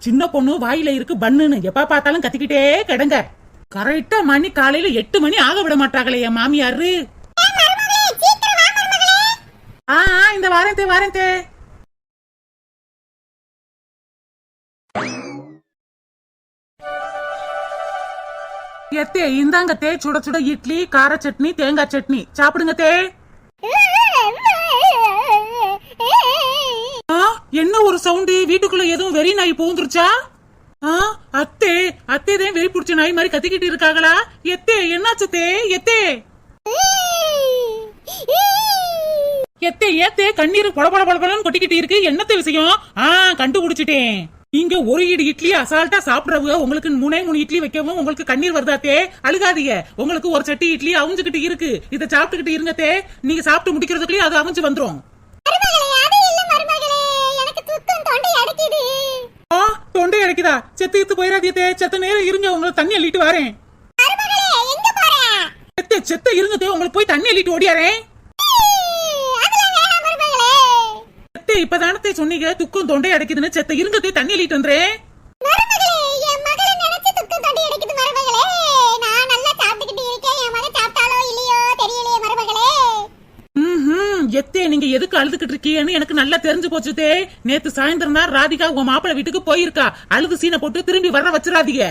சின்ன பொண்ணு வாயில இருக்கு பன்னுன்னு எப்ப பார்த்தாலும் கத்திக்கிட்டே கிடங்க. கரெக்டா மணி காலையில 8 மணி ஆக விட மாட்டாங்களே என் மாமியாரு. இந்த வாரந்தே எத்தே இந்தாங்க தே, சுட சுட இட்லி, கார சட்னி, தேங்காய் சட்னி சாப்பிடுங்க தே. என்ன ஒரு சவுண்டு, வீட்டுக்குள்ள எதுவும் வெறி நாய் பூந்துருச்சா? அத்தேதான் வெறி புடிச்ச நாய் மாதிரி கத்திக்கிட்டு இருக்காங்களா? எத்தே என்னாச்சு தே? எத்தே கண்ணீர் பொல பொல பொலன்னு கொட்டிக்கிட்டு இருக்கு, என்னத்த விஷயம்? கண்டுபிடிச்சிட்டேன். நீங்க ஒரு இட்லி அசால்ட்டா சாப்பிடுறவங்க, உங்களுக்கு 3 இட்லி வைக்கவும் உங்களுக்கு கண்ணீர் வருதாத்தே? அழுகாதீங்க, உங்களுக்கு ஒரு சட்டி இட்லி அவிஞ்சுக்கிட்டு இருக்கு, இத சாப்பிட்டுக்கிட்டு இருங்க தே. நீங்க சாப்பிட்டு முடிக்கிறதுக்குள்ளே அது அவிஞ்சு வந்துரும். தொண்டை அடைக்குதா? செத்து போயிடாதே, செத்த நேரம் இருங்க, உங்களுக்கு தண்ணி அள்ளிட்டு வரேன். செத்த இருங்க தே, உங்களுக்கு போய் தண்ணி அள்ளிட்டு ஓடியாரேன். இப்பதானே சொன்னீங்க துக்கம் தொண்டை அடைக்குதுன்னு, செத்த இருங்கத்தே தண்ணி அள்ளிட்டு வந்துறேன். எத்தே நீங்க எதுக்கு அழுதுகிட்டு இருக்கீங்கன்னு எனக்கு நல்லா தெரிஞ்சு போச்சுதே. நேத்து சாயந்தரம் தான் ராதிகா உங்க மாப்பிள்ளை வீட்டுக்கு போயிருக்கா. அழுது சீனை போட்டு திரும்பி வர வச்சிடாதீங்க.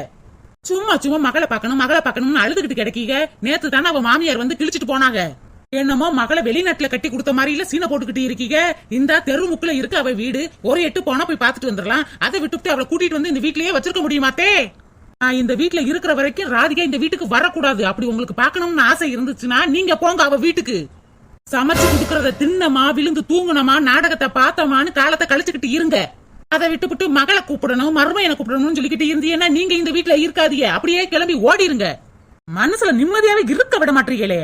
சும்மா மகளை பாக்கணும்னு அழுதுகிட்டு கிடைக்கீங்க. நேத்து தானே அவ மாமியார் வந்து கிழிச்சிட்டு போனாங்க. என்னமோ மகளை வெளிநாட்டுல கட்டி கொடுத்த மாதிரி இல்ல சீனை போட்டுக்கிட்டு இருக்கீங்க. இந்த தெருமுக்குல இருக்கு அவ வீடு, ஒரு 8 போனா போய் பாத்துட்டு வந்துடலாம். அதை விட்டுட்டு அவளை கூட்டிட்டு வந்து இந்த வீட்லயே வச்சிருக்க முடியுமாத்தே? இந்த வீட்டுல இருக்கிற வரைக்கும் ராதிகா இந்த வீட்டுக்கு வரக்கூடாது. அப்படி உங்களுக்கு பாக்கணும்னு ஆசை இருந்துச்சுன்னா நீங்க போங்க அவ வீட்டுக்கு. சமைச்சு குடுக்கறத தின்னமா விழுந்து தூங்கணுமா நாடகத்தை பார்த்தோமான்னு காலத்தை கழிச்சுக்கிட்டு இருங்க. அதை விட்டுவிட்டு மகளை கூப்பிடணும் மருமையனை கூப்பிடணும்னு சொல்லிக்கிட்டு இருந்தீங்கன்னா நீங்க இந்த வீட்டுல இருக்காதீங்க, அப்படியே கிளம்பி ஓடிருங்க. மனசுல நிம்மதியாவே இருக்க விட மாட்டீங்களே.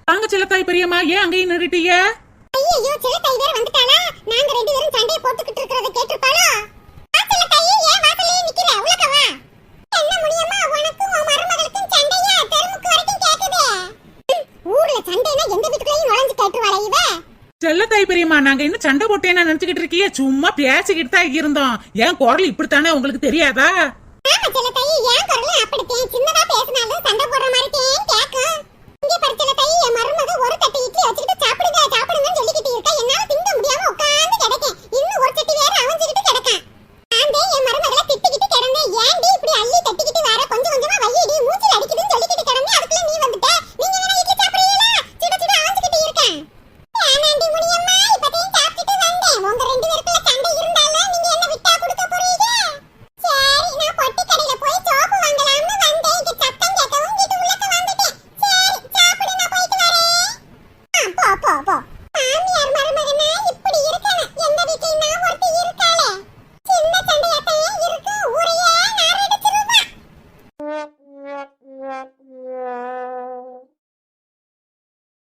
வாங்க செல்லத்தாய் பெரியம்மா, ஏன் அங்கேயும் நிறுத்திட்டீங்க? ஐயோ செல்லத்தாய் வேற வந்துட்டாளா? நாங்க 2 பேரும் சண்டைய போட்டுக்கிட்டு இருக்கறத கேட்டிருப்பாளோ? செல்லத்தாய் ஏன் வாசல்ல நிக்கிற? உலக வா. என்ன முடியமா உனக்கும் உன் மருமகளுக்கும் சண்டையா தெருமுக்கு வரைக்கும் கேக்குதே. ஊர்ல சண்டைனா எந்த வீட்டுக்குள்ளேயும் நுழைஞ்சு கேட்டுவாளே இவ. செல்லத்தாய் பெரியம்மா, நாங்க இன்னும் சண்டை போட்டேன்னு நினைச்சுக்கிட்டு இருக்கீங்க? சும்மா பேசிக்கிட்டு தான் இருந்தோம். ஏன் குரல் இப்படித்தானே உங்களுக்கு தெரியாதா? ஆமா செல்லத்தாய், ஏன் குரல் அப்படித்தான், சின்னதா பேசினாலும் சண்டை போடுற மாதிரி தான் கேக்கும். இங்க படுத்து